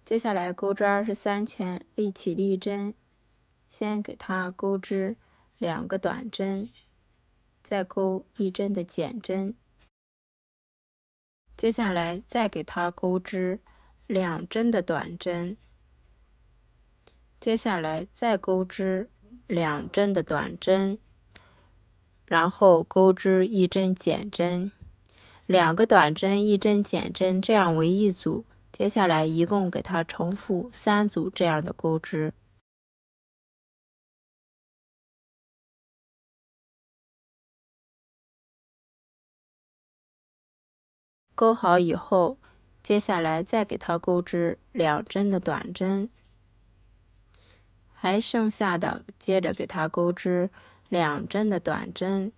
接下来钩织23圈，立起立针，先给它钩织2个短针，再钩1针的减针。接下来再给它钩织2针的短针，接下来再钩织2针的短针，然后钩织1针减针，2个短针1针减针，这样为一组。接下来一共给它重复3组这样的钩织。钩好以后，接下来再给它钩织2针的短针，还剩下的接着给它钩织2针的短针，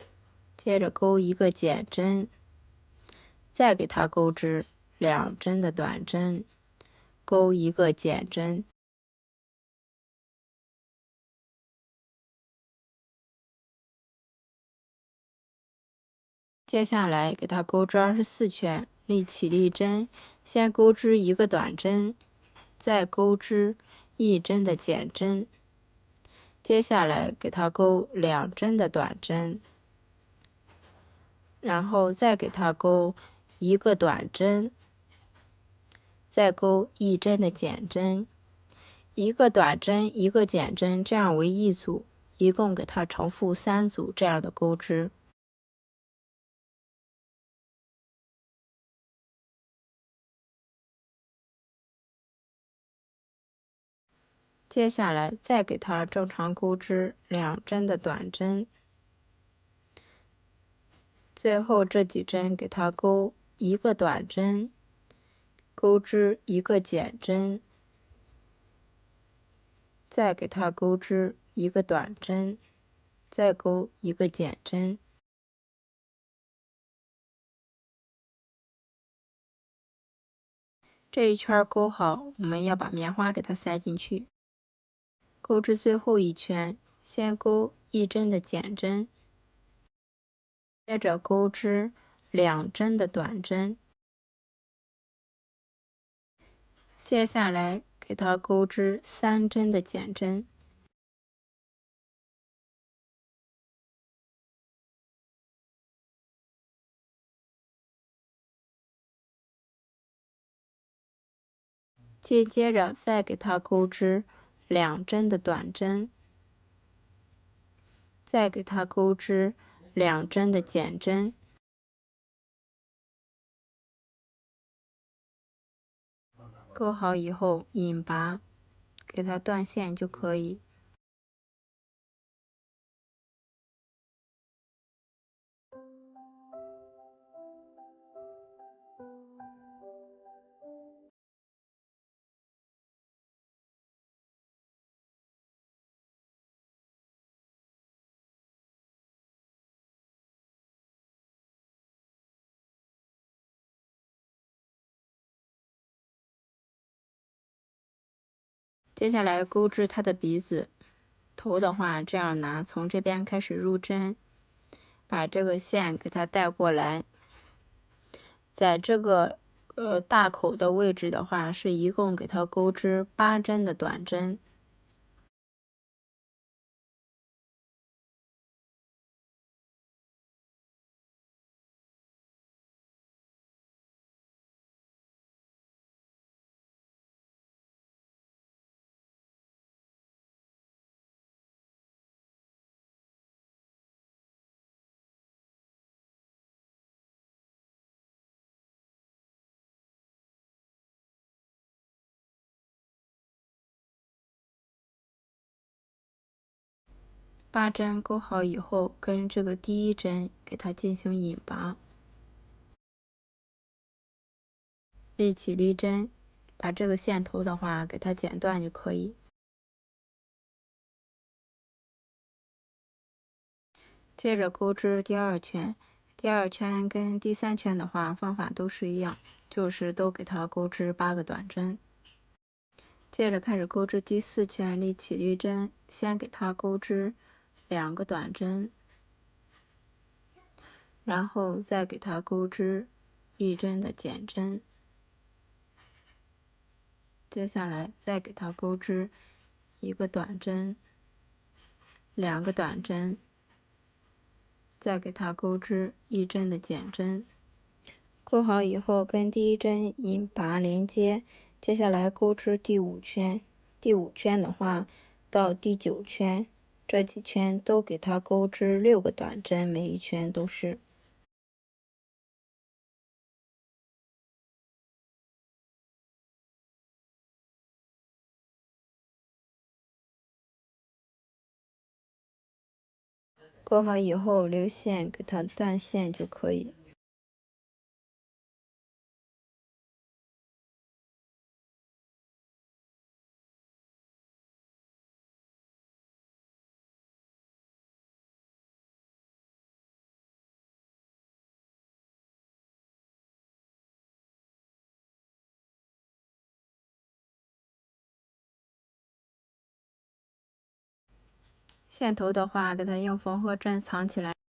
接着钩1个减针，再给它钩织2针的短针，钩1个减针。接下来给它钩织24圈，立起立针，先钩织1个短针，再钩织1针的减针，接下来给它钩2针的短针，然后再给它钩1个短针，再钩1针的减针，1个短针1个减针，这样为一组，一共给它重复3组这样的钩织。接下来再给它正常钩织2针的短针，最后这几针给它钩1个短针，钩织1个减针，再给它钩织1个短针，再钩1个减针。这一圈钩好，我们要把棉花给它塞进去。钩织最后一圈，先钩1针的减针，接着钩织2针的短针，接下来给它钩织3针的减针。接着再给它钩织2针的短针，再给它钩织2针的减针。钩好以后引拔，给它断线就可以。接下来钩织它的鼻子，头的话这样拿，从这边开始入针，把这个线给它带过来，在这个大口的位置的话，是一共给它钩织8针的短针。8针钩好以后，跟这个第一针给它进行引拔，立起立针，把这个线头的话给它剪断就可以。接着钩织第2圈，第2圈跟第3圈的话方法都是一样，就是都给它钩织8个短针。接着开始钩织第4圈，立起立针，先给它钩织2个短针，然后再给它钩织1针的减针，接下来再给它钩织一个短针，2个短针，再给它钩织1针的减针。钩好以后，跟第1针引拔连接，接下来钩织第5圈。第5圈的话，到第9圈，这几圈都给它钩织6个短针，每一圈都是。钩好以后留线，给它断线就可以。线头的话，给它用缝合针藏起来。